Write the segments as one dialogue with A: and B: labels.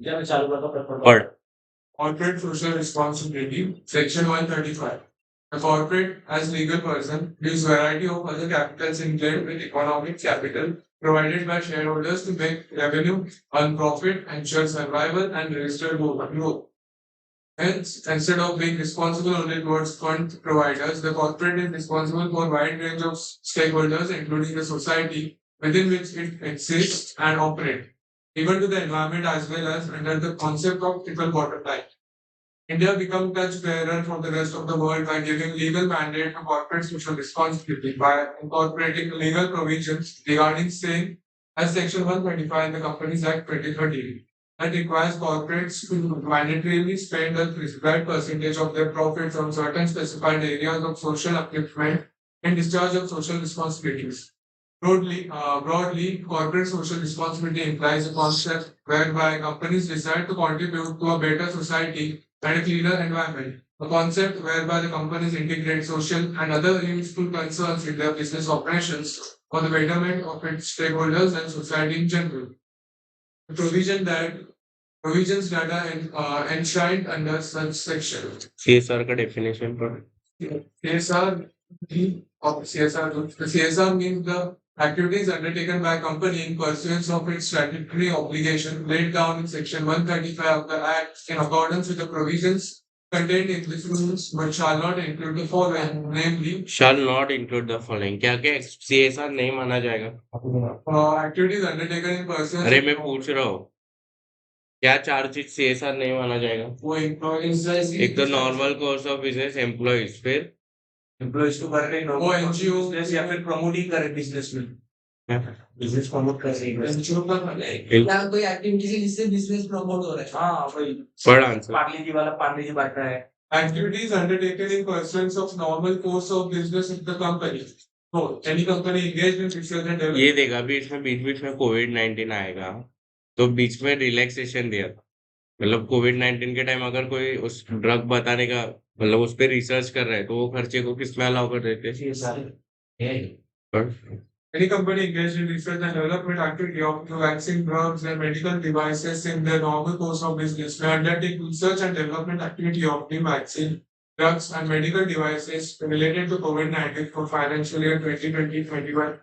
A: पढ़
B: Corporate social responsibility, Section 135. A corporate, as legal person, gives variety of other capitals in blend with economic capital provided by shareholders to make revenue, earn profit, ensure survival, and register growth. Hence, instead of being responsible only towards fund providers, the corporate is responsible for a wide range of stakeholders, including the society within which it exists and operates, even to the environment as well as under the concept of triple bottom line. India became touch bearer for the rest of the world by giving legal mandate to corporate social responsibility by incorporating legal provisions regarding same as Section 125 in the Companies Act 2013 that requires corporates to mandatorily spend a prescribed percentage of their profits on certain specified areas of social upliftment and discharge of social responsibilities. Broadly, corporate social responsibility implies a concept whereby companies decide to contribute to a better society and a cleaner environment. A concept whereby the companies integrate social and other useful concerns in their business operations for the betterment of its stakeholders and society in general. The provisions that are enshrined under such section.
A: CSR का definition पढ़
B: CSR the CSR means the activities undertaken by a company in pursuance of its statutory obligation laid down in Section 135 of the Act in accordance with the provisions contained in this rules but shall not include the following, namely
A: shall not include the following क्या क्या CSR नहीं माना जाएगा
B: activities undertaken in pursuance
A: अरे मैं पूछ रहा हूँ क्या चार चीज CSR नहीं माना जाएगा
B: वो employees
A: एक तो normal course of business employees फिर
C: एम्प्लॉइज को कर रहे हैं
B: वो NGO
C: बिजनेस या फिर प्रमोट ही करे बिजनेस में बिजनेस प्रमोट कर रहे हैं
B: NGO का
C: या कोई एक्टिविटी है जिससे बिजनेस प्रमोट हो रहा है हाँ वही
A: पढ़ आंसर
C: पार्ले जी वाला पार्ले जी बात रहा है
B: activities undertaken in pursuance of normal course of business in the company. So, any company engaged in research and development.
A: ये देखा बीच में कोविड-19 आएगा तो बीच में रिलैक्सेशन दिया था मतलब कोविड-19 के टाइम अगर कोई उस ड्रग बताने का मतलब उस पर रिसर्च कर रहा है तो वो खर्चे को किसमें अलाउ कर देते हैं पर
B: Any company engaged in research and development activity of vaccine, drugs, and medical devices in their normal course of business may undertake research and development activity of new vaccine, drugs, and medical devices related to COVID-19 for financial year 2020, 21,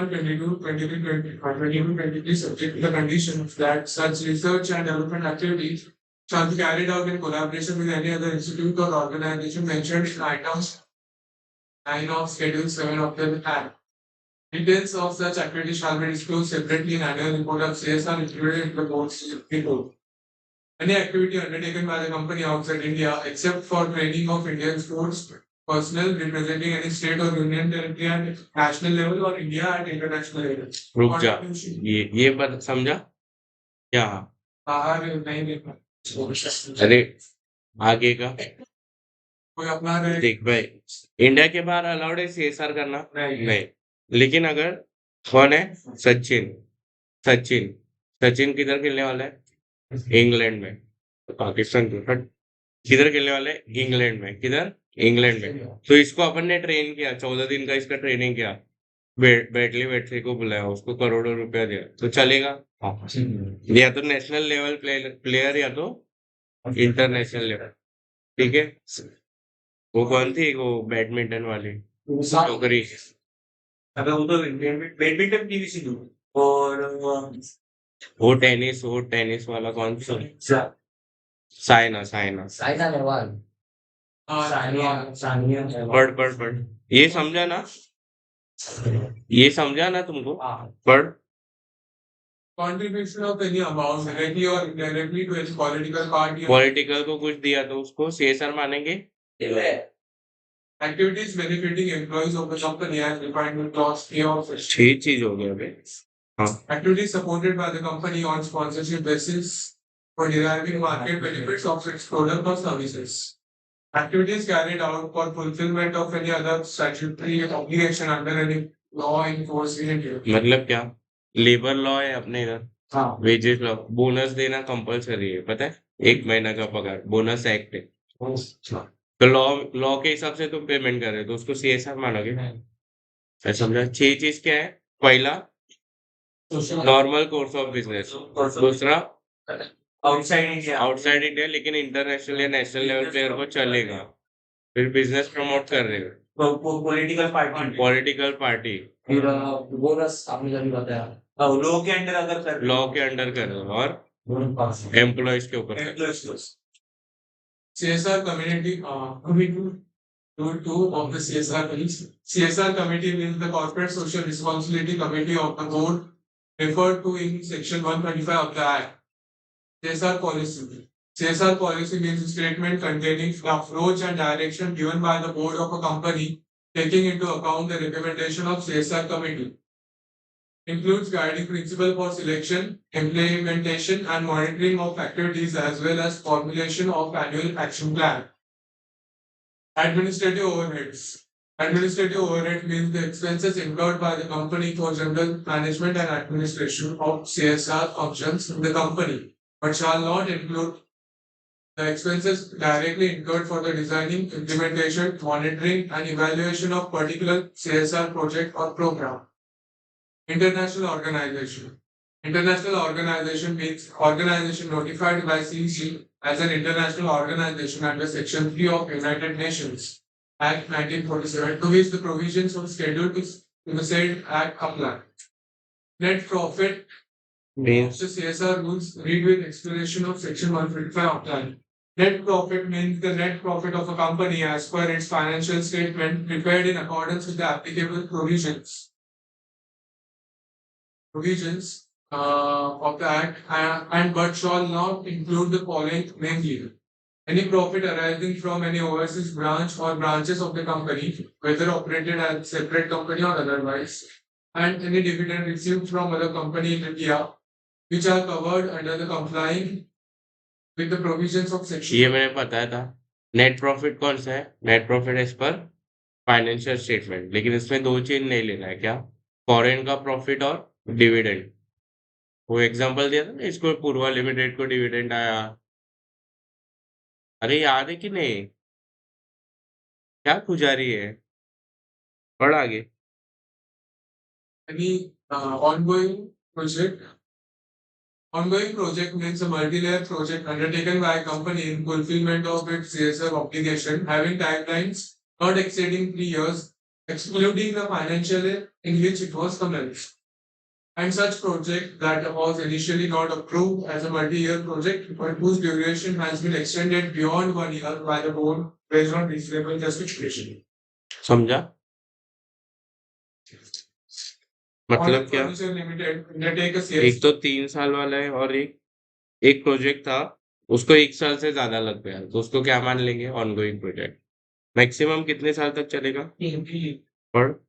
B: 22, 23, 25, 22, 23, subject to the conditions that such research and development activities shall be carried out in collaboration with any other institute or organization mentioned in items 9 of Schedule 7 of the Act. Details of such activities shall be disclosed separately in annual report of CSR included in the board's report. Any activity undertaken by the company outside India, except for training of Indian sports personnel representing any state or union territory at national level or India at international level.
A: रुक जा ये बात समझा क्या
B: बाहर नहीं देखा
A: अरे आगे का
B: कोई अपना
A: देख भाई इंडिया के बाहर अलाउड है CSR करना नहीं लेकिन अगर कौन है सचिन सचिन सचिन किधर खेलने वाला है इंग्लैंड में पाकिस्तान किधर खेलने वाला है इंग्लैंड में किधर इंग्लैंड में तो इसको अपन ने ट्रेन किया 14 दिन का इसका ट्रेनिंग किया बैटली बैटरी को बुलाया उसको करोड़ों रुपया दिया तो चलेगा या तो नेशनल लेवल प्लेयर या तो इंटरनेशनल लेवल ठीक है वो कौन थी वो बैडमिंटन वाली छोकरी
C: अगर वो तो बैडमिंटन की भी सीधू और
A: वो टेनिस वाला कौन सा साइना साइना
C: साइना नेहवाल सानिया
A: पढ़ ये समझा ना तुमको पढ़
B: contribution of any amount directly or indirectly to any political party
A: political को कुछ दिया तो उसको CSR मानेंगे
B: activities benefiting employees of the company as defined in clause A of
A: छह चीज हो गया बे हाँ
B: activities supported by the company on sponsorship basis for deriving market benefits of its product or services. Activities carried out for fulfillment of any other statutory obligation under any law in force in India.
A: मतलब क्या labour law है अपने इधर
B: हाँ
A: wages law bonus देना compulsory है पता है 1 महीना का पगार बोनस एक्ट है तो लॉ के हिसाब से तुम पेमेंट कर रहे हो तो उसको CSR मानोगे मैं समझा 6 चीज क्या है पहला नॉर्मल कोर्स ऑफ बिजनेस दूसरा
C: आउटसाइड इंडिया
A: आउटसाइड इंडिया, लेकिन इंटरनेशनल या नेशनल लेवल प्लेयर को चलेगा। फिर बिजनेस प्रमोट कर रहे हो,
C: पॉलिटिकल पार्टी
A: पॉलिटिकल पार्टी
C: फिर बोनस आपने जब बताया लॉ के अंडर अगर कर
A: लॉ के अंडर कर रहे हो और एम्प्लॉयज के ऊपर कर रहे हो।
B: CSR committee two of the CSR committee. CSR committee means the Corporate Social Responsibility Committee of the board referred to in section 125 of the Act. CSR policy. CSR policy means a statement containing the approach and direction given by the board of a company, taking into account the recommendation of CSR committee. Includes guiding principle for selection, implementation, and monitoring of activities as well as formulation of annual action plan. Administrative overheads. Administrative overhead means the expenses incurred by the company for general management and administration of CSR functions in the company, but shall not include the expenses directly incurred for the designing, implementation, monitoring, and evaluation of particular CSR project or program. International organization. International organization means organization notified by CEC as an international organization under Section 3 of United Nations Act 1947, to which the provisions of Schedule to the said Act apply. Net profit
A: means
B: the CSR rules read with explanation of Section 155 apply. Net profit means the net profit of a company as per its financial statement prepared in accordance with the applicable provisions of the Act and but shall not include the following, namely any profit arising from any overseas branch or branches of the company, whether operated as separate company or otherwise, and any dividend received from other company in India, which are covered under the complying with the provisions of section.
A: ये मैंने बताया था। Net profit कौन सा है? Net profit as पर financial statement, लेकिन इसमें दो चीज नहीं लेना है। क्या? फॉरेन का प्रॉफिट और डिविडेंड। वो एग्जांपल दिया था ना, इसको पूर्वा लिमिटेड को डिविडेंड आया। अरे याद है कि नहीं? क्या पुजारी है? पढ़ आगे।
B: Any ongoing project. Ongoing project means a multi-layer project undertaken by a company in fulfillment of its CSR obligation, having timelines not exceeding 3 years, excluding the financial year in which it was commenced. And such project that was initially not approved as a multi-year project, but whose duration has been extended beyond 1 year by the board based on reasonable justification.
A: समझा? मतलब
B: Audit
A: क्या?
B: Furniture Limited undertake a
A: एक
B: CSR.
A: तो 3 साल वाला है और एक प्रोजेक्ट था, उसको 1 साल से ज्यादा लग गया, तो उसको क्या मान लेंगे? Ongoing project. मैक्सिमम कितने साल तक चलेगा? और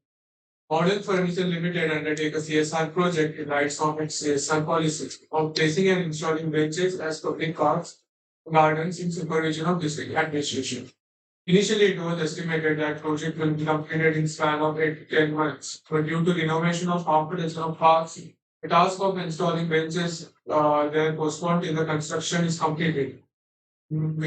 B: Audit Furniture Limited undertake a CSR project in lights of its CSR policies of placing and installing benches as public parks, gardens in supervision of district administration. Initially, it was estimated that project will be completed in span of 8 to 10 months, but due to renovation of half a dozen of parks, the task of installing benches there postponed till the construction is completed,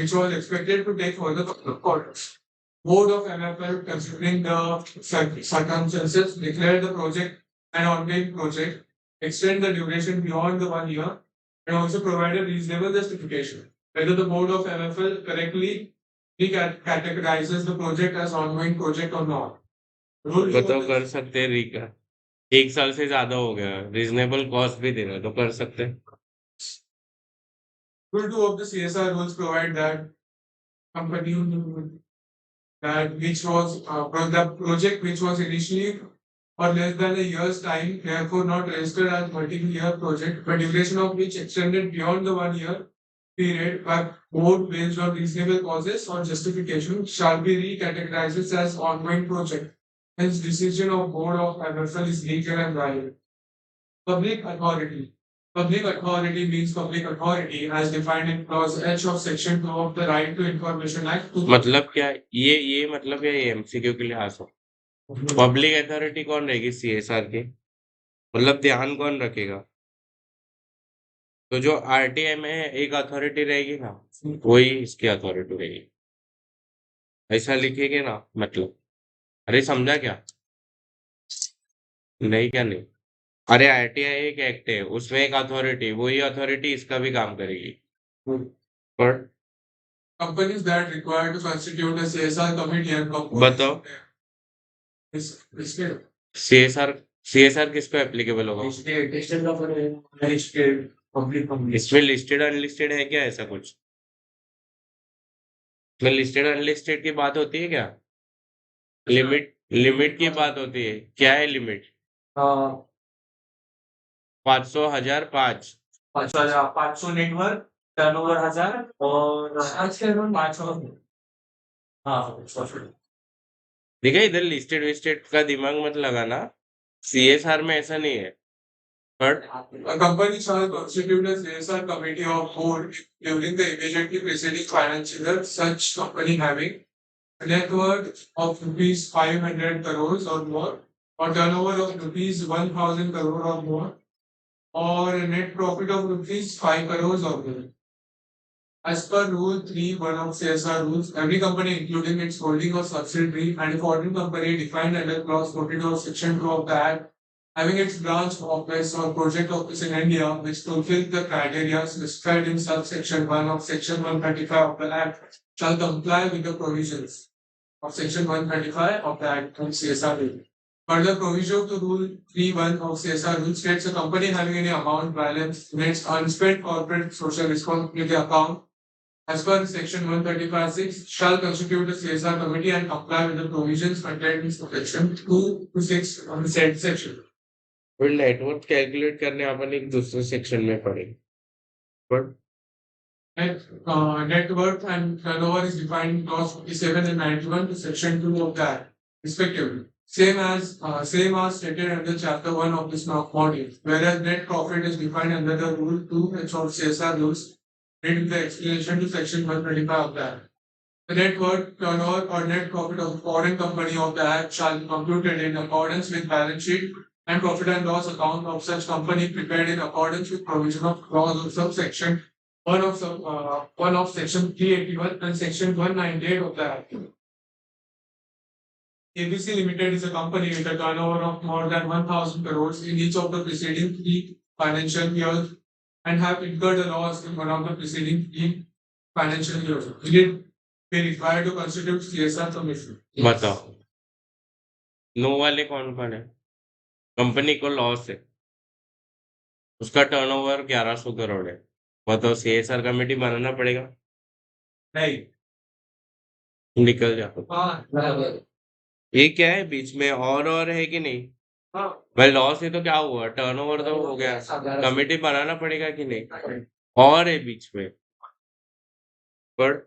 B: which was expected to take further quarters. Board of MFL, considering the circumstances, declared the project an ongoing project, extend the duration beyond the 1 year, and also provided reasonable justification. Whether the board of MFL correctly categorizes the project as ongoing project or not. Rule two
A: बताओ,
B: of
A: कर
B: the,
A: सकते हैं Rica. 1 साल से ज्यादा हो गया, reasonable cost भी दे रहे तो कर सकते हैं।
B: Rule 2 of the CSR rules provide that company that which was the project which was initially or less than a year's time, therefore not registered as multi-year project, but duration of which extended beyond the 1 year period by board based on reasonable causes or justification shall be recategorized as ongoing project. Hence, decision of board of MFL is legal and valid. Public authority. Public authority means public authority as defined in clause H of section 2 of the Right to Information Act.
A: मतलब क्या? ये मतलब क्या? ये MCQ के लिए आ सकता। Public authority कौन रहेगी सीएसआर की? मतलब ध्यान कौन रखेगा? तो जो आरटीआई में एक अथॉरिटी रहेगी ना, वही इसकी अथॉरिटी रहेगी। ऐसा लिखेंगे ना, मतलब। अरे समझा क्या? नहीं, क्या नहीं? अरे आरटीआई एक एक्ट है, उसमें एक अथॉरिटी, वही अथॉरिटी इसका भी काम करेगी। पर
B: Companies that require to constitute a CSR committee and compose
A: बताओ
B: इसके
A: सीएसआर सीएसआर किस पे एप्लीकेबल होगा?
C: टेस्टेड का लिस्टेड पब्लिक कंपनी
A: इसमें लिस्टेड अनलिस्टेड है क्या ऐसा कुछ? इसमें लिस्टेड अनलिस्टेड की बात होती है क्या? लिमिट लिमिट की बात होती है, क्या है लिमिट? 500 1000 5
C: 500 नेटवर्क टर्नओवर 1000 और आज के अराउंड 500 हाँ
A: देखा, इधर लिस्टेड विस्टेड का दिमाग मत लगाना, सीएसआर में ऐसा नहीं है। But
B: A company shall constitute a CSR committee of board during the immediately preceding financial year, such company having a net worth of rupees 500 crores or more, or turnover of rupees 1000 crore or more, or a net profit of rupees 5 crores or more. As per Rule 3(1) of CSR rules, every company, including its holding or subsidiary, and a foreign company defined under Clause 42 of Section 2 of the Act, having its branch office or project office in India, which fulfills the criteria specified in subsection 1 of Section 135 of the Act, shall comply with the provisions of Section 135 of the Act on CSR rule. Further provision to Rule 3(1) of CSR rule states a company having any amount balance in its unspent corporate social responsibility account as per Section 135(6) shall constitute a CSR committee and comply with the provisions contained in Section 2 to 6 of the said section.
A: फिर network calculate करने अपन एक दूसरे section में पढ़ेंगे। But
B: Net worth and turnover is defined in Clause 57 and 91 to Section 2 of the Act, respectively. Same as stated under Chapter 1 of this module, whereas net profit is defined under the Rule 2 of CSR rules, read with the explanation to Section 125 of the Act. The net worth, turnover, or net profit of a foreign company of the Act shall be computed in accordance with balance sheet and profit and loss account of such company prepared in accordance with provision of clause of subsection 1 of Section 381 and Section 198 of the Act. ABC Limited is a company with a turnover of more than 1,000 crores in each of the preceding 3 financial years and have incurred a loss in one of the preceding 3 financial years. Will it be required to constitute CSR commission?
A: बताओ, no वाले कौन कौन है? Company को loss है, उसका turnover 1100 crore है, बताओ सीएसआर कमेटी बनाना पड़ेगा?
C: नहीं
A: निकल जाओ।
C: बराबर
A: ये क्या है बीच में, और है कि नहीं?
C: हाँ
A: भाई लॉस है तो क्या हुआ, टर्नओवर तो हो गया, कमेटी बनाना पड़ेगा कि नहीं? और है बीच में। पर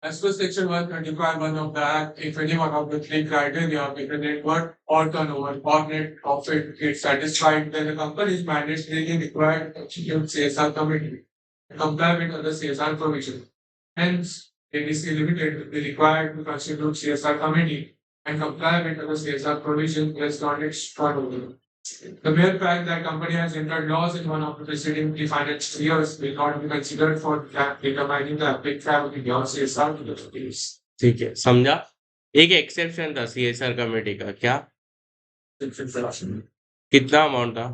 B: As per Section 135(1) of the Act, if any one of the 3 criteria with the net worth or turnover or net profit is satisfied, then the company is mandatorily required to constitute CSR committee and comply with other CSR provisions. Hence, ABC Limited will be required to constitute CSR committee and comply with other CSR provisions based on its turnover. The mere fact that company has incurred loss in one of the preceding 3 financial years will not be considered for determining the applicability of CSR to the case.
A: ठीक है, समझा। एक exception था CSR committee का, क्या? कितना amount था?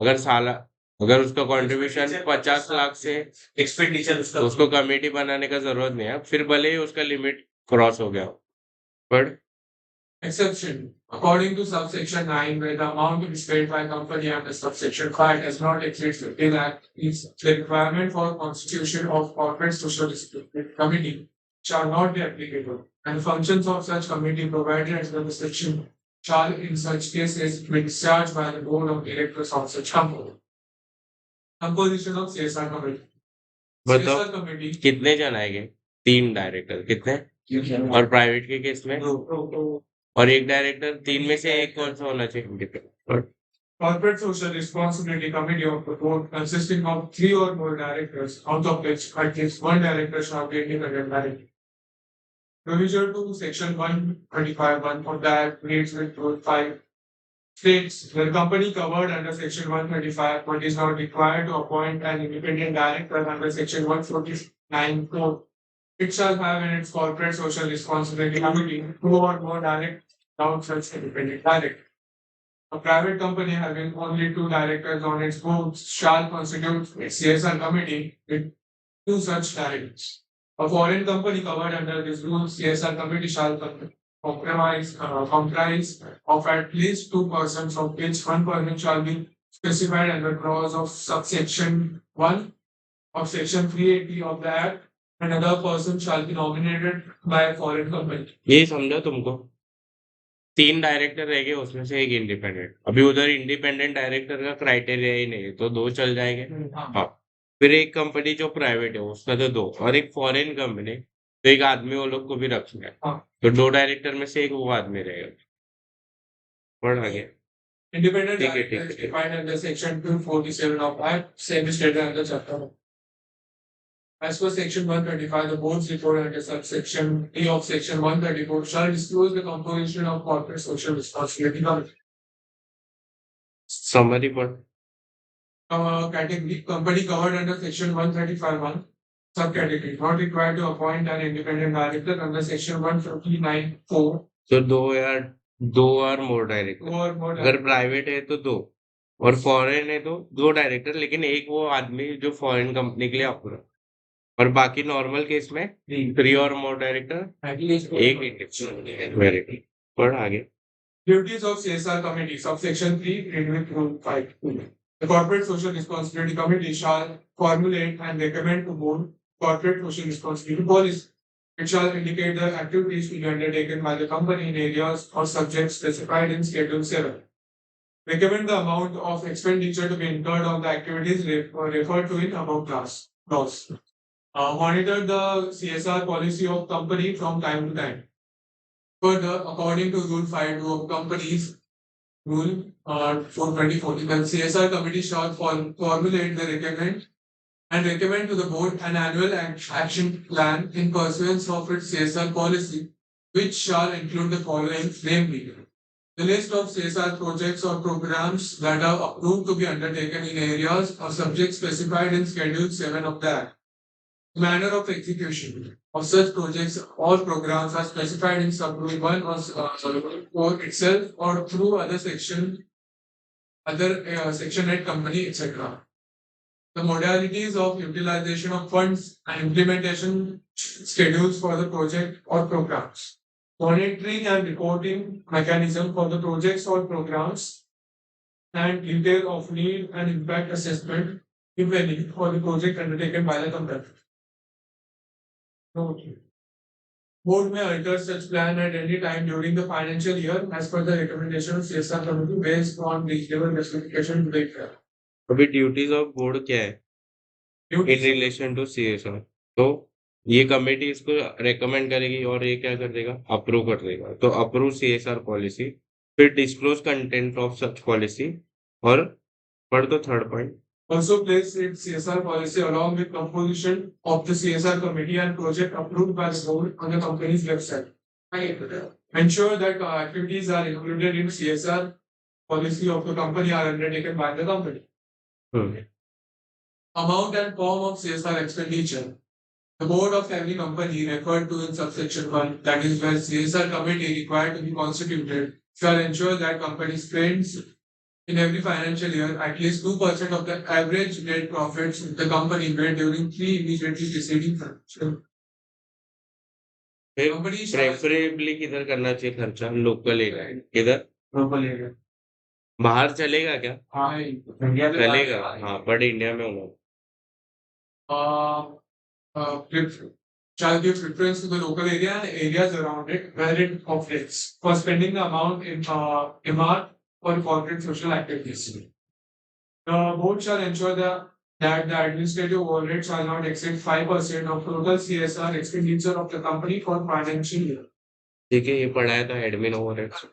A: अगर उसका कंट्रीब्यूशन 50 लाख से
C: एक्सपेंडिचर उसका
A: तो उसको कमेटी बनाने का जरूरत नहीं है, फिर भले ही उसका लिमिट क्रॉस हो गया। But
B: Exception. According to subsection 9, where the amount to be paid by company under subsection 5 does not exceed 15 lakh, the requirement for constitution of corporate social responsibility committee shall not be applicable, and functions of such committee provided under the section shall in such cases be discharged by the board of directors of such company. Composition of CSR committee.
A: बताओ
B: CSR committee
A: कितने जन आएंगे? 3 director, कितने? और private के case में और एक डायरेक्टर, 3 में से एक कौन सा होना चाहिए?
B: Corporate Social Responsibility Committee of the Board consisting of 3 or more directors, out of which at least 1 director shall be independent director. Provision to Section 125(1) of the Act reads with Rule 5 states the company covered under Section 125 but is not required to appoint an independent director under Section 149 code. It shall have in its corporate social responsibility committee 2 or more direct without such independent director. A private company having only two directors on its board shall constitute a CSR committee with two such directors. A foreign company covered under this rule, CSR committee shall comprise of at least two persons, of which one person shall be specified under clause of subsection 1 of section 380 of the Act. Another person shall be nominated by a foreign company.
A: ये समझो तुमको 3 director रह गए, उसमें से 1 independent. अभी उधर independent director का क्राइटेरिया ही नहीं है, तो 2 चल जाएंगे। हाँ, फिर एक कंपनी जो प्राइवेट है उसका तो 2, और एक फॉरेन कंपनी, तो 1 आदमी वो लोग को भी रखना है।
B: हाँ।
A: तो 2 डायरेक्टर में से 1 वो आदमी रहेगा। पढ़ आगे।
B: Independent
A: ठीक है,
B: director
A: ठीक
B: is
A: है, ठीक है।
B: defined under section 247 of Act, same is stated under chapter 1. As per section 135, the board's report under subsection A of section 134 shall disclose the composition of corporate social responsibility committee.
A: Summary पढ़।
B: Category company covered under section 135(1), subcategory not required to appoint an independent director under section 159(4).
A: तो 2 और मोर director.
B: और more
A: अगर private है तो 2, और foreign है तो 2 डायरेक्टर, लेकिन एक वो आदमी जो फॉरेन कंपनी के लिए अप्रूव, और बाकी नॉर्मल केस में 3 और मोर डायरेक्टर, एक इंडिपेंडेंट। वेरी गुड, पढ़ आगे।
B: Duties of CSR committee, subsection 3, read with rule 5. The corporate social responsibility committee shall formulate and recommend to board corporate social responsibility policy. It shall indicate the activities to be undertaken by the company in areas or subjects specified in Schedule 7. Recommend the amount of expenditure to be incurred on the activities referred to in above clause. Monitor the CSR policy of company from time to time. Further, according to Rule 5 of Companies Rule 4/2014, the CSR committee shall formulate the recommend to the board an annual action plan in pursuance of its CSR policy, which shall include the following, namely: the list of CSR projects or programs that are approved to be undertaken in areas or subjects specified in Schedule 7 of the Act. Manner of execution of such projects or programs are specified in Sub-Rule 1 or itself or through other section 8 company, etc. The modalities of utilization of funds and implementation schedules for the project or programs. Monitoring and reporting mechanism for the projects or programs, and detail of need and impact assessment, if any, for the project undertaken by the company. Board may alter such plan at any time during the financial year as per the recommendation of CSR committee based on reasonable justification to the effect.
A: अभी duties of board क्या है in relation to CSR? तो ये committee इसको recommend करेगी और ये क्या कर देगा? अप्रूव कर देगा। तो अप्रूव सीएसआर पॉलिसी, फिर disclose content of such policy, और पढ़ दो third point.
B: Also place its CSR policy along with composition of the CSR committee and project approved by the board on the company's website. Ensure that activities are included in CSR policy of the company are undertaken by the company. Amount and form of CSR expenditure. The board of every company referred to in subsection 1, that is where CSR committee required to be constituted, shall ensure that company spends in every financial year at least 2% of the average net profits the company made during 3 immediately preceding financial. Company shall
A: preferably किधर करना चाहिए खर्चा? Local area. किधर?
B: local area.
A: बाहर चलेगा क्या?
B: हाँ, India में
A: चलेगा, हाँ, बट इंडिया में होगा।
B: Shall give preference to the local area and areas around it where it operates for spending the amount in MR for corporate social activities. The board shall ensure that the administrative overhead shall not exceed 5% of total CSR expenditure of the company for financial year.
A: ठीक है, ये पढ़ाया था admin overheads.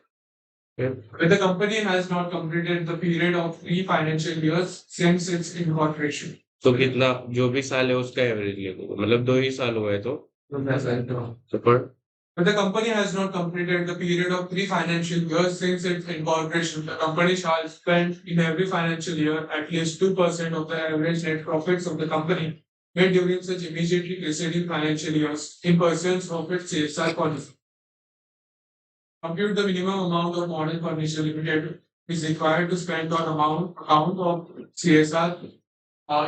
B: When the company has not completed the period of 3 financial years since its incorporation.
A: तो कितना जो भी साल है उसका एवरेज लेगा, मतलब 2 ही साल हुआ है तो पढ़।
B: But the company has not completed the period of 3 financial years since its incorporation. The company shall spend in every financial year at least 2% of the average net profits of the company made during such immediately preceding financial years in pursuance of its CSR policy. Compute the minimum amount of model furniture limited is required to spend on account of CSR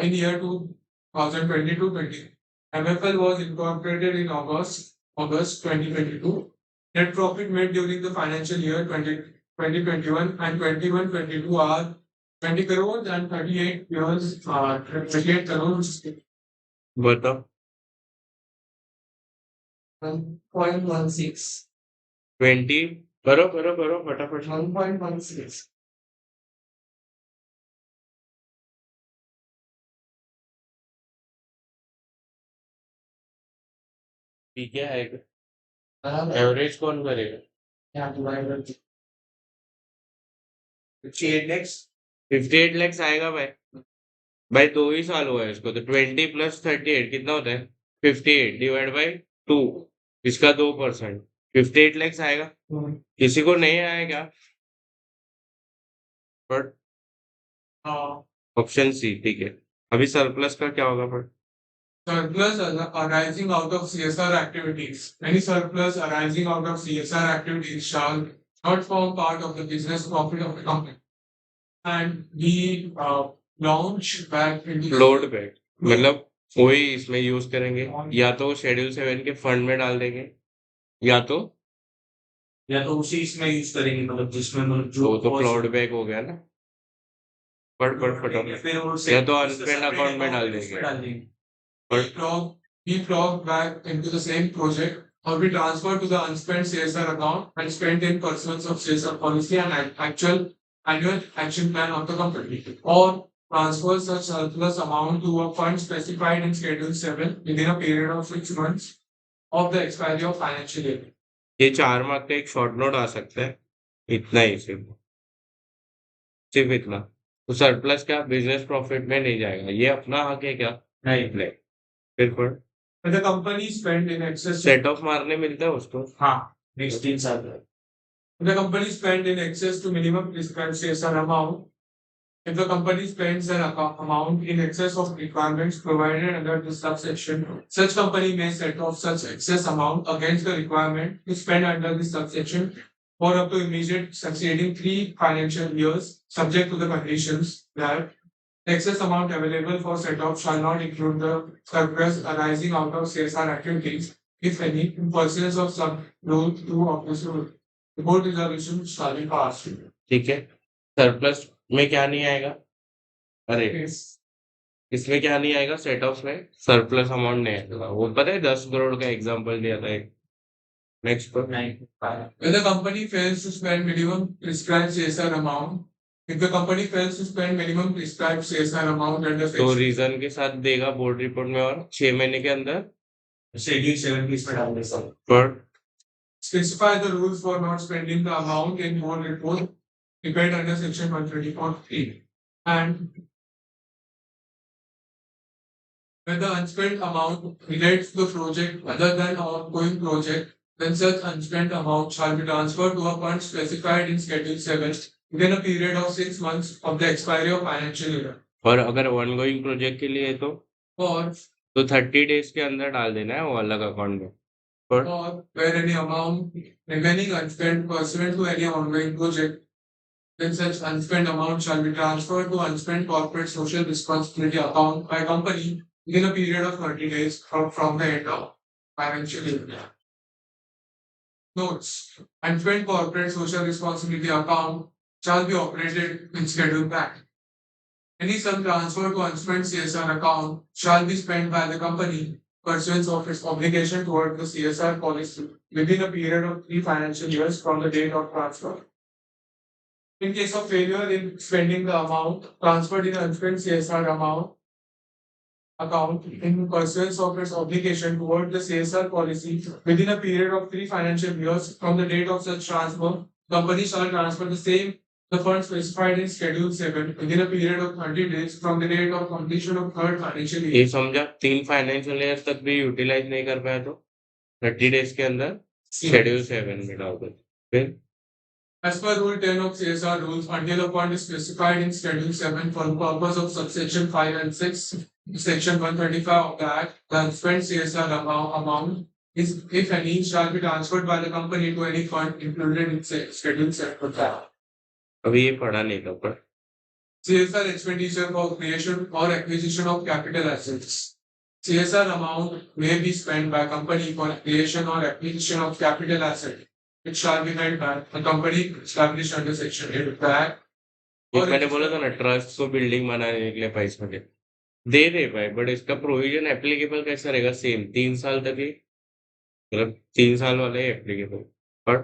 B: in year 2022-20. MFL was incorporated in August 2022. Net profit made during the financial year 2021 and 21-22 are 20 crores and 38 years 38 crores.
A: बताओ
C: 1.16.
A: 20 करो करो करो फटाफट
C: 1.16.
A: ठीक है आएगा
C: बराबर
A: average कौन करेगा
C: यहाँ डिवाइड कर 58 lakhs
A: 58 lakhs आएगा भाई भाई 2 ही साल हुआ है इसको तो 20 प्लस 38 कितना होता है 58 डिवाइड बाई 2 इसका 2% 58 lakhs आएगा किसी को नहीं आएगा बट ऑप्शन सी ठीक है अभी सरप्लस का क्या होगा but
B: Surplus arising out of CSR activities. Any surplus arising out of CSR activities shall not form part of the business profit of the company and be launched back into
A: load पे मतलब वही इसमें use करेंगे या तो schedule 7 के fund में डाल देंगे या तो
C: उसी इसमें यूज करेंगे मतलब जिसमें मतलब
A: जो
C: जो
A: तो क्लाउड बैक हो गया ना पढ़ फटाफट
C: फिर वो
A: या तो अनस्पेंड अकाउंट में डाल देंगे
B: be flogged back into the same project or be transferred to the unspent CSR account and spent in pursuance of CSR policy and actual annual action plan of the company, or transfer such surplus amount to a fund specified in Schedule 7 within a period of 6 months of the expiry of financial year.
A: ये 4 mark का एक short note आ सकता है इतना ही सिर्फ इतना तो surplus क्या बिजनेस प्रॉफिट में नहीं जाएगा ये अपना हक है क्या नहीं फिर पढ़
B: When the company spent in excess
A: set of मारने मिलता है उसको
C: हाँ नेक्स्ट 3 साल
B: if the company spent in excess to minimum prescribed CSR amount, if the company spends an amount in excess of requirements provided under this subsection, such company may set off such excess amount against the requirement to spend under this subsection for up to immediate succeeding 3 financial years, subject to the conditions that the excess amount available for set-off shall not include the surplus arising out of CSR activities, if any, in pursuance of some rule 2 of this rule. The board resolution shall be passed.
A: ठीक है surplus में क्या नहीं आएगा अरे इसमें क्या नहीं आएगा सेट ऑफ में सरप्लस अमाउंट नहीं आएगा वो पता है 10 करोड़ का एग्जांपल दिया था एक नेक्स्ट पर
B: When the company fails to spend minimum prescribed CSR amount, if the company fails to spend minimum prescribed CSR amount under
A: तो रीजन के साथ देगा बोर्ड रिपोर्ट में और 6 महीने के अंदर
C: शेड्यूल 7 की इसमें डाल दे सब
A: पर
B: specify the rules for not spending the amount in board report prepared under section 134(3). And when the unspent amount relates to the project other than ongoing project, then such unspent amount shall be transferred to a fund specified in Schedule 7 within a period of 6 months of the expiry of financial year.
A: और अगर one going project के लिए है
B: Or
A: तो 30 days के अंदर डाल देना है वो अलग अकाउंट में पर
B: or where any amount remaining unspent pursuant to any ongoing project, then such unspent amount shall be transferred to unspent corporate social responsibility account by company within a period of 30 days from the end of financial year. Notes: unspent corporate social responsibility account shall be operated in scheduled bank. Any sum transferred to unspent CSR account shall be spent by the company pursuant of its obligation toward the CSR policy within a period of 3 financial years from the date of transfer. In case of failure in spending the amount transferred in unspent CSR account in pursuance of its obligation toward the CSR policy within a period of 3 financial years from the date of such transfer, company shall transfer the funds specified in Schedule 7 within a period of 30 days from the date of completion of third financial year.
A: ये समझा 3 financial year तक भी utilise नहीं कर पाया तो 30 days के अंदर शेड्यूल 7 में डाल दो फिर
B: As per Rule 10 of CSR rules, until a fund is specified in Schedule 7 for the purpose of subsection 5 and 6, Section 135 of the Act, the unspent CSR amount is, if any, shall be transferred by the company to any fund included in Schedule 7 of the Act.
A: अभी ये पढ़ा नहीं था पर
B: CSR expenditure for creation or acquisition of capital assets. CSR amount may be spent by company for creation or acquisition of capital asset. It shall be held by a company established under section 8 of the Act.
A: ये मैंने बोला था ना trust को building बनाने के लिए पैसा दे भाई बट इसका प्रोविजन एप्लीकेबल कैसा रहेगा सेम 3 साल तक ही मतलब 3 साल वाला ही एप्लीकेबल पर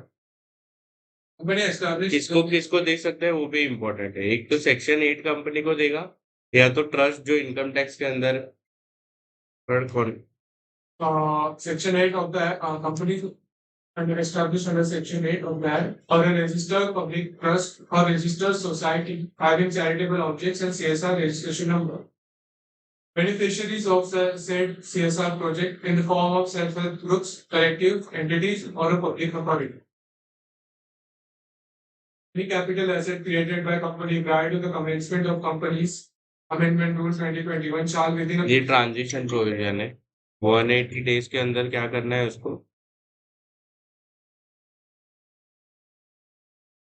B: Company established
A: किसको किसको दे सकते हैं वो भी इम्पोर्टेंट है एक तो सेक्शन 8 कंपनी को देगा या तो ट्रस्ट जो इनकम टैक्स के अंदर पर कौन
B: section 8 of the company and established under section 8 of that or a registered public trust or registered society having charitable objects and CSR registration number. Beneficiaries of the said CSR project in the form of self-help groups, collective entities, or a public authority. Any capital asset created by company prior to the commencement of companies amendment rules 2021 shall within
A: ये transition provision है 180 days के अंदर क्या करना है उसको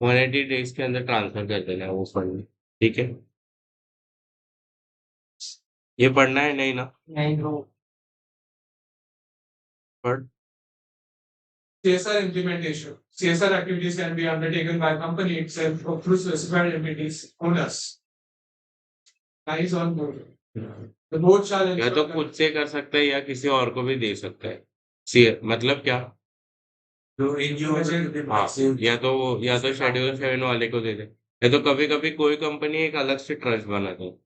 A: 180 days के अंदर ट्रांसफर कर देना है वो फंड ठीक है ये पढ़ना है नहीं ना
C: नहीं ब्रो
A: पढ़
B: CSR implementation. CSR activities can be undertaken by company itself or through specified entities owners. Eyes on board. The board shall
A: या तो खुद से कर सकता है या किसी और को भी दे सकता है मतलब क्या
C: जो एनजीओ
A: हाँ या तो शेड्यूल 7 वाले को दे दे या तो कभी कभी कोई कंपनी एक अलग से ट्रस्ट बनाती है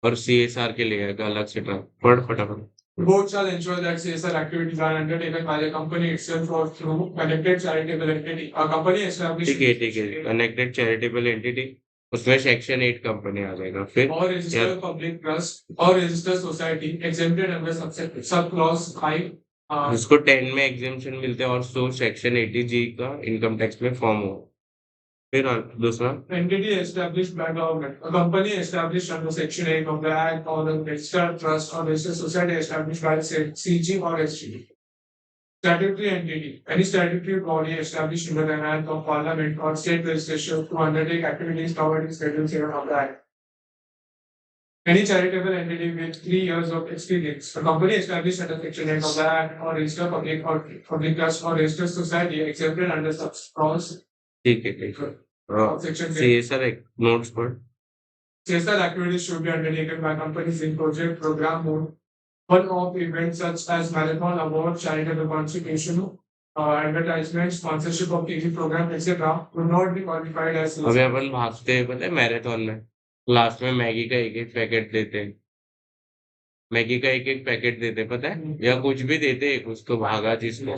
A: और CSR के लिए एक अलग से ट्रस्ट पढ़ फटाफट
B: The board shall ensure that CSR activities are undertaken by the company itself or through connected charitable entity. A company established
A: ठीक है कनेक्टेड चैरिटेबल एंटिटी उसमें सेक्शन 8 कंपनी आ जाएगा फिर
B: or registered public trust or registered society exempted under sub clause 5.
A: उसको 10 में exemption मिलते हैं और सो सेक्शन 80G का इनकम टैक्स में फॉर्म हो फिर दूसरा
B: Entity established by government. A company established under Section 8 of the Act or the registered trust or registered society established by the CG or SG. Statutory entity. Any statutory body established under an act of parliament or state legislature to undertake activities covered in Schedule 7 of the Act. Any charitable entity with 3 years of experience. A company established under Section 8 of the Act or registered public trust or registered society exempted under such clause.
A: ठीक है
B: Section
A: CSR notes पर
B: CSR activities should be undertaken by companies in project program mode. One-off events such as marathon award, charitable contribution, advertisement, sponsorship of TV program, etc. will not be qualified as
A: अभी अपन भागते हैं पता है marathon में last में Maggi का एक packet देते हैं मैगी का एक पैकेट देते हैं पता है या कुछ भी देते हैं कुछ तो भागा जिसको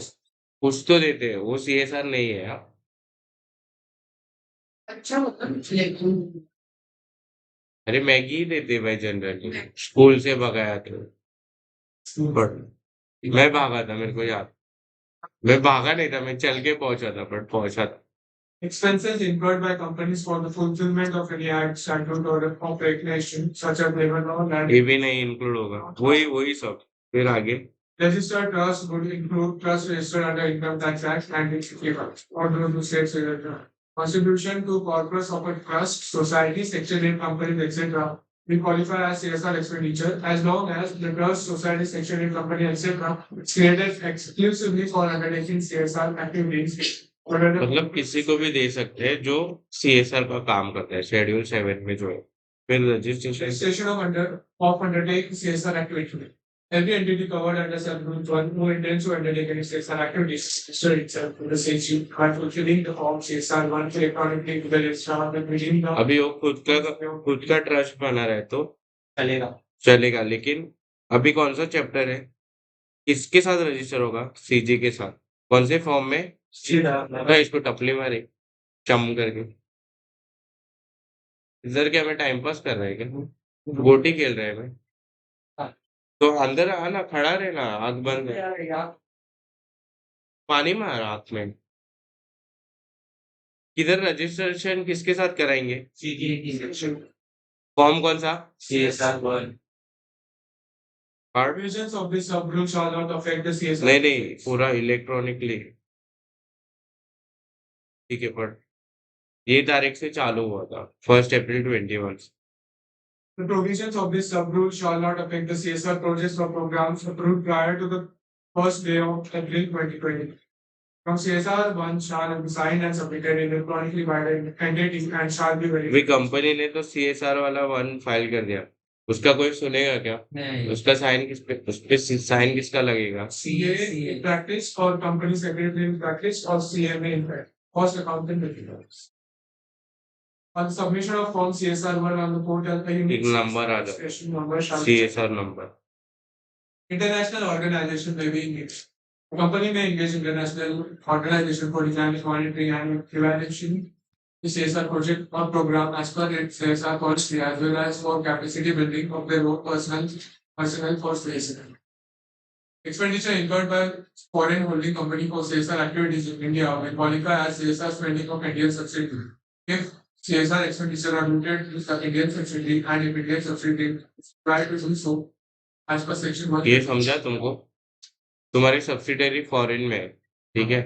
A: कुछ तो देते हैं वो CSR नहीं है यार
B: अच्छा मतलब
A: अरे मैगी ही देते हैं भाई जनरली स्कूल से भगाया तो बट मैं भागा था मेरे को याद मैं भागा नहीं था मैं चल के पहुंचा था बट पहुंचा था
B: expenses incurred by companies for the fulfillment of any act, statute, or of regulation, such as labor law, land.
A: ये भी नहीं इंक्लूड होगा वही सब फिर आगे
B: Registered trust would include trust registered under Income Tax Act and its equivalents, or those states related. Contribution to corpus of a trust, society, section 8 companies, etc. will qualify as CSR expenditure as long as the trust, society, section 8 company, etc. is created exclusively for undertaking CSR activities.
A: मतलब किसी को भी दे सकते हैं जो CSR का काम करता है शेड्यूल 7 में जो है फिर
B: Registration of undertaking CSR activity. Every entity covered under Schedule 1 who intends to undertake any CSR activities register itself with the CG by fulfilling the form CSR 1 electronically to the registrar of the meeting.
A: अभी वो खुद का trust बना रहे तो चलेगा लेकिन अभी कौन सा चैप्टर है किसके साथ रजिस्टर होगा CG के साथ कौन से फॉर्म में इसको टपली मारे चम करके इधर क्या मैं टाइम पास कर रहा है क्या गोटी खेल रहे हैं मैं तो अंदर आना खड़ा रहना आग बंद है पानी मार आंख में किधर रजिस्ट्रेशन किसके साथ कराएंगे फॉर्म कौन सा
C: CSR 1
B: Provisions of this subgroup shall not affect the CSR.
A: नहीं पूरा इलेक्ट्रॉनिकली ठीक है पर ये तारीख से चालू हुआ था 1 अप्रैल 2021 से।
B: The provisions of this sub-rule shall not affect the CSR projects or programs approved prior to the first day of April 2020. From CSR, one shall be signed and submitted electronically by the entity and shall be
A: अभी
B: verified.
A: Company ने तो CSR वाला 1 file कर दिया, उसका कोई सुनेगा क्या?
C: नहीं
A: उसका साइन उस पे साइन किसका लगेगा?
B: CA in practice or company secretary in practice or CMA in practice. Cost accountant in practice. On the submission of form CSR1 on the portal, a unique
A: एक नंबर आ जाता
B: registration number shall be
A: CSR number.
B: international organization may be engaged. A company may engage international organization for design, monitoring, and evaluation the CSR project or program as per its CSR policy, as well as for capacity building of their own personnel for CSR. Expenditure incurred by foreign holding company for CSR activities in India will qualify as CSR spending of Indian subsidiary. If CSR expenditure are limited to the Indian subsidiary and if Indian subsidiary is required to do so as per section 1.
A: ये समझा तुमको? तुम्हारी subsidiary foreign में है, ठीक है?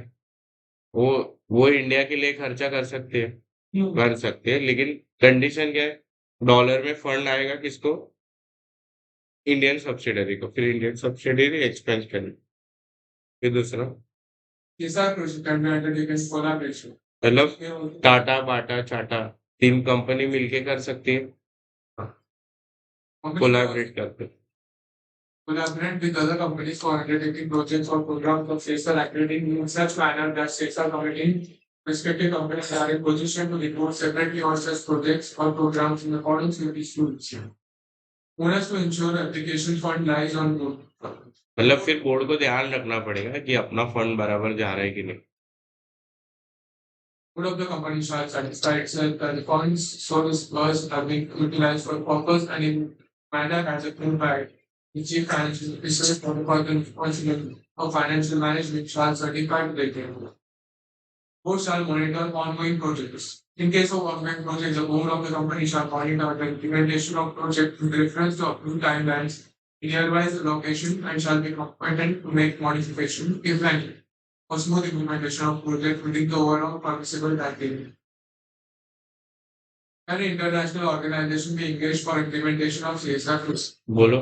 A: वो India के लिए खर्चा कर सकते हैं, लेकिन कंडीशन क्या है? डॉलर में फंड आएगा किसको? इंडियन सब्सिडरी को, फिर इंडियन सब्सिडरी एक्सपेंस करेगी। फिर दूसरा
B: CSR project can be undertaken in collaboration.
A: मतलब टाटा, बाटा, चाटा 3 कंपनी मिलके कर सकती है, कोलैबोरेट करके।
B: Collaborate with other companies for undertaking projects or programs of CSR activity in such manner that CSR committee respective companies are in position to report separately on such projects or programs in accordance with these rules. Owners to ensure application fund lies on board.
A: मतलब फिर board को ध्यान रखना पड़ेगा कि अपना fund बराबर जा रहा है कि नहीं।
B: Board of the company shall satisfy itself that the funds so disbursed are being utilized for purpose and in manner as approved by the chief financial officer for the further responsibility of financial management shall certify to the account. Board shall monitor ongoing projects. In case of ongoing projects, the board of the company shall monitor the implementation of project with reference to approved timelines in nearby location and shall be competent to make modification if any for smooth implementation of project within the overall permissible timetable. An international organization be engaged for implementation of CSR rules.
A: बोलो।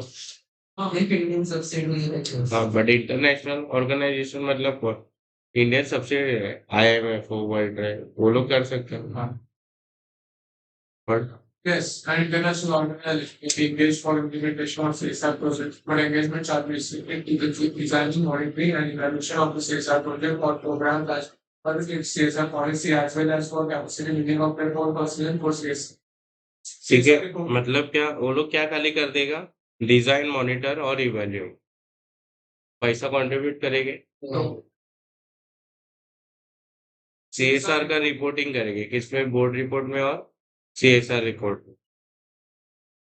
C: एक Indian subsidy है।
A: हाँ, but international organisation मतलब क्या? Indian subsidy है, IMF हो, world trade, वो लोग कर सकते हैं। But
B: Yes, an international organization may be engaged for implementation of CSR projects, but engagement shall be restricted to the designing, monitoring, and evaluation of the CSR project or program as per its CSR policy as well as for capacity building of their own personnel for CSR.
A: ठीक है, मतलब क्या वो लोग क्या खाली कर देगा? डिजाइन, मॉनिटर और इवैल्यूएट, पैसा कंट्रीब्यूट करेंगे, CSR का रिपोर्टिंग करेंगे, किसमें? बोर्ड रिपोर्ट में और CSR रिपोर्ट में।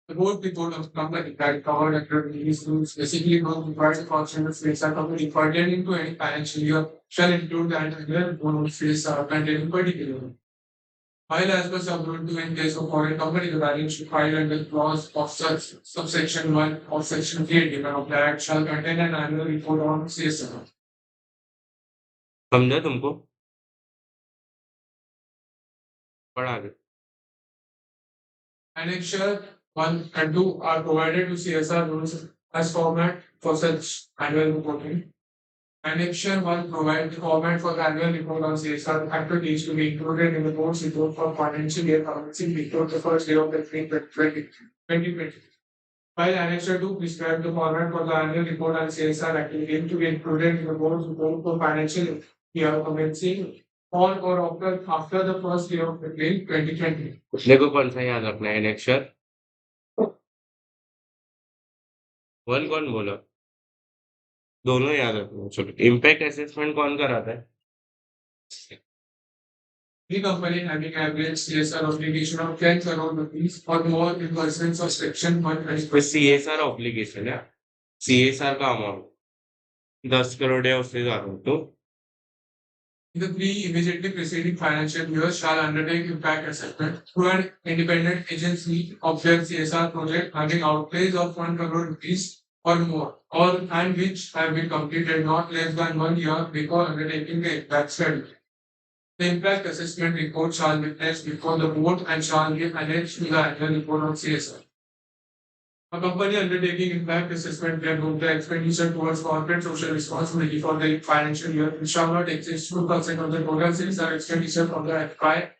B: The board report of company that covered under these rules basically not requires a function of CSR company pertaining to any financial year shall include the annual report of CSR containing particular. While as per sub-rule 2 in case of foreign company, the balance sheet filed under clause of such subsection 1 of section 3 given of the act shall contain an annual report on CSR.
A: समझा तुमको? पढ़ा आगे।
B: Annexure 1 and 2 are provided to CSR rules as format for such annual reporting. Annexure 1 provides the format for the annual report on CSR activities to be included in the board's report for financial year commencing before the first day of the 2020. While Annexure 2 prescribes the format for the annual report on CSR activity to be included in the board's report for financial year commencing on or after the first day of April 2020.
A: देखो कौन सा याद रखना है? Annexure 1 कौन बोला? दोनों याद रखना है। चलो, इम्पैक्ट असेसमेंट कौन कराता है?
B: The company having average CSR obligation of 10 crore rupees or more in pursuance of section 125.
A: कोई CSR ऑब्लिगेशन है, CSR का अमाउंट 10 करोड़ या उससे ज्यादा तो
B: The 3 immediately preceding financial years shall undertake impact assessment through an independent agency of their CSR project having outlays of 1 crore rupees or more, all and which have been completed not less than 1 year before undertaking the impact study. The impact assessment report shall be placed before the board and shall be annexed to the annual report of CSR. A company undertaking impact assessment can book the expenditure towards corporate social responsibility for the financial year, which shall not exceed 2% of the total CSR expenditure from the FY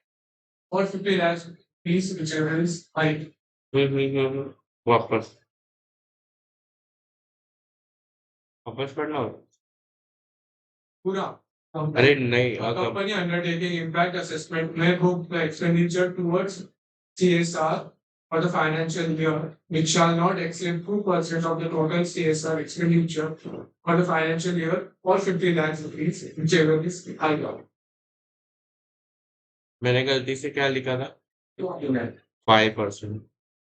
B: or 50 lakhs fees, whichever is high.
A: वापस वापस पढ़ना हो
B: पूरा
A: अरे नहीं
B: A company undertaking impact assessment may book the expenditure towards CSR for the financial year, which shall not exceed 2% of the total CSR expenditure for the financial year or 50 lakhs rupees, whichever is higher.
A: मैंने गलती से क्या लिखा था 5%.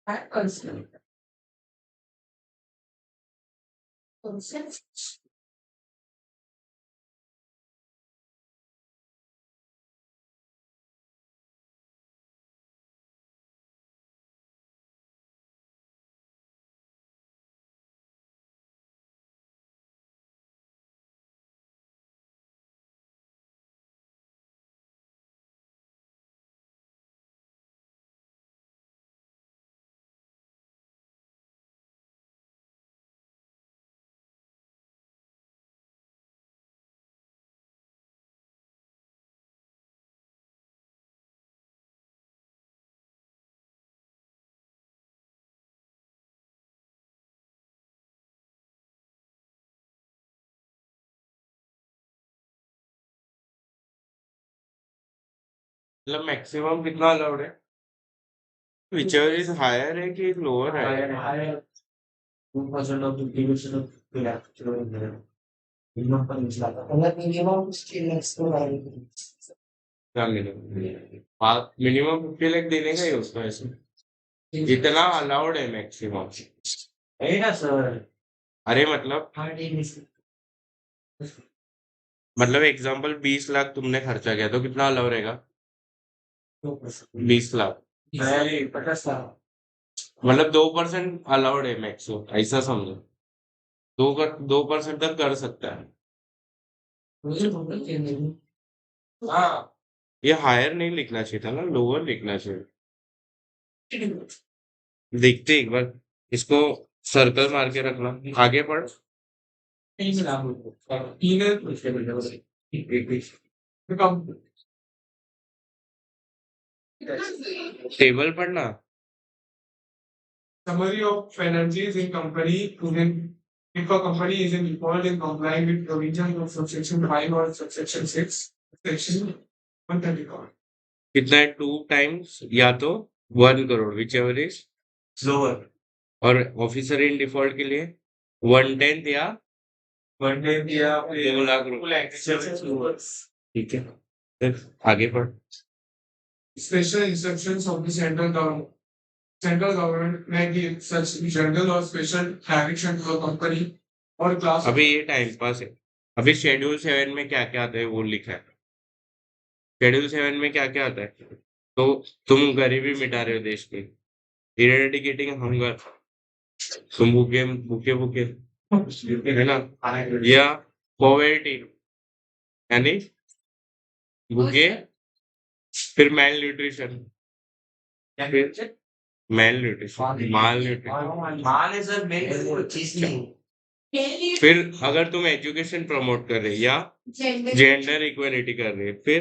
B: 5%.
A: मतलब maximum कितना allowed है विचर इज हायर है कि लोअर है
C: Higher 2% of the previous year will have to do in there. Minimum पर निचला था. मतलब minimum still next to
A: क्या मिनिमम 50 लाख देने का ही उसका ऐसे जितना अलाउड है मैक्सिमम
C: है ना सर.
A: अरे मतलब
C: हाँ ठीक है.
A: मतलब एग्जांपल 20 लाख तुमने खर्चा किया तो कितना अलाउ रहेगा 20 लाख
C: नहीं 50 था.
A: मतलब 2% अलाउड है मैक्सिमम ऐसा समझो 2% तक कर सकता है
C: मुझे टोटल चेंज नहीं.
A: हाँ ये हायर नहीं लिखना चाहिए था ना लोअर लिखना चाहिए देखते एक बार इसको सर्कल मार के रखना आगे पढ़
C: तीन लाख रुपए. ईमेल उसके मिल जाएगा.
A: टेबल पढ़ना
B: Summary of penalties in company if a company is in default in complying with provisions of subsection 5 or subsection 6, section 134.
A: कितना है 2 times या तो 1 crore which ever is
C: lower.
A: और ऑफिसर इन डिफॉल्ट के लिए 1/10 या
C: 1 दिया
A: 2 लाख रुपए ठीक है फिर आगे पढ़
B: Special instructions of the central government. Central government may give such general or special direction to a company or class.
A: अभी ये टाइम पास है अभी शेड्यूल 7 में क्या क्या आता है वो लिखा है शेड्यूल 7 में क्या क्या आता है तो तुम गरीबी मिटा रहे हो देश की इरेडिकेटिंग हंगर तुम भूखे भूखे भूखे है ना या पॉवर्टी यानी भूखे फिर मेल न्यूट्रिशन फिर मेल न्यूट्रिशन माल न्यूट्रिशन
C: माल है सर मेन चीज नहीं.
A: फिर अगर तुम एजुकेशन प्रमोट कर रहे या जेंडर इक्वलिटी कर रहे फिर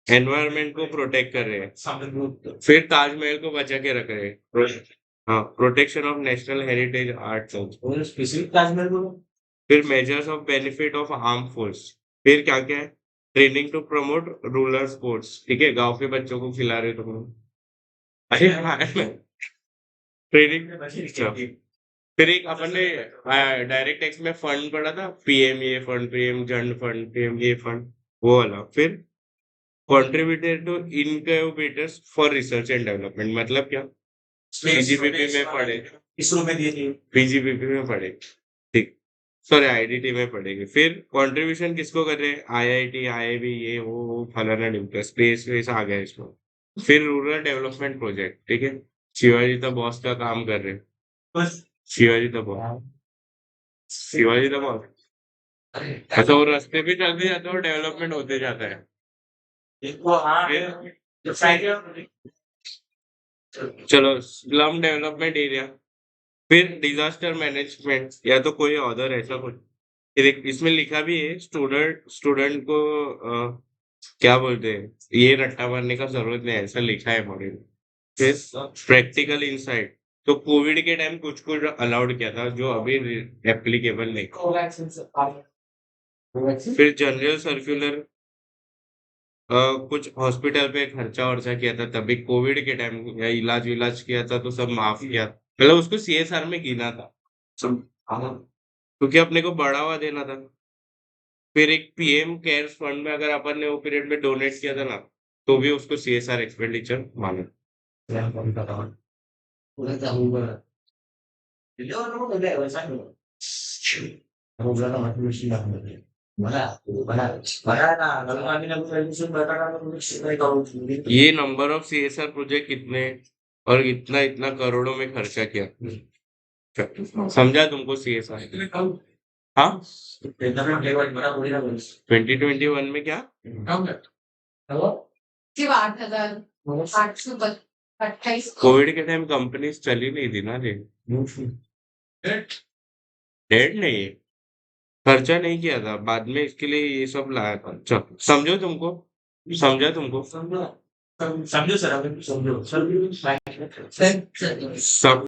A: एनवायरनमेंट को प्रोटेक्ट कर रहे हैं फिर ताजमहल को बचा के रख रहे हैं हाँ protection of national heritage arts
C: specific Taj Mahal को
A: फिर measures of benefit of arm force फिर क्या क्या है training to promote rural sports ठीक है गांव के बच्चों को खिला रहे हो तुम लोग अरे ट्रेनिंग फिर एक अपन ने डायरेक्ट टैक्स में फंड पढ़ा था पीएम ये फंड पीएम जन फंड पीएम ये फंड वो वाला फिर contributed to incubators for research and development मतलब क्या पीजीपीपी में पढ़े
C: इसरो में दिए थे
A: पीजीपीपी में पढ़े ठीक सॉरी आईडीटी में पढ़ेंगे फिर कंट्रीब्यूशन किसको कर रहे हैं आईआईटी आईआईबी ये वो फलाना ढिमका स्पेस वेस आ गया इसमें फिर रूरल डेवलपमेंट प्रोजेक्ट ठीक है शिवाजी द बॉस का काम कर रहे हैं
C: बस
A: Shivaji the boss Shivaji the boss अच्छा वो रास्ते पे चलते जाते और डेवलपमेंट होते जाता है
C: इसको हाँ
A: फिर
C: जो फ्राइडे
A: चलो स्लम डेवलपमेंट एरिया, फिर डिजास्टर मैनेजमेंट या तो कोई अदर ऐसा कुछ। ये देख इसमें लिखा भी है स्टूडेंट स्टूडेंट को क्या बोलते हैं, ये रट्टा मारने का जरूरत नहीं है, ऐसा लिखा है मॉड्यूल। फिर प्रैक्टिकल इनसाइट, तो कोविड के टाइम कुछ कुछ अलाउड किया था जो अभी एप्लीकेबल नहीं।
C: कोवैक्सीन से कोवैक्सीन
A: फिर जनरल सर्कुलर, कुछ हॉस्पिटल पे खर्चा वर्चा किया था तभी कोविड के टाइम, या इलाज विलाज किया था तो सब माफ किया, मतलब उसको सीएसआर में गिना था सब, क्योंकि अपने को बढ़ावा देना था। फिर एक पीएम केयर्स फंड में अगर अपन ने वो पीरियड में डोनेट किया था ना, तो भी उसको सीएसआर एक्सपेंडिचर माना।
C: yang pengetahuan udah tahu banget jadi orang udah kayak website kamu bilang sama tulis silang mana mana mana nah kalau kami nak buat itu mereka kan tulis mereka tahu sendiri
A: ये number of CSR project कितने और इतना इतना करोड़ों में खर्चा किया, समझा तुमको सीएसआर? हाँ,
C: tentang yang lewat mana boleh nak tulis
A: 2021 में क्या
B: कम है
C: kalau
D: सिर्फ 8,828
A: कोविड के टाइम कंपनीज चली नहीं थी ना रे,
B: डेट
A: डेड नहीं है, खर्चा नहीं किया था, बाद में इसके लिए ये सब लाया था। चल समझो तुमको, समझा तुमको
C: sambil sambil serang sambil sambil
A: सब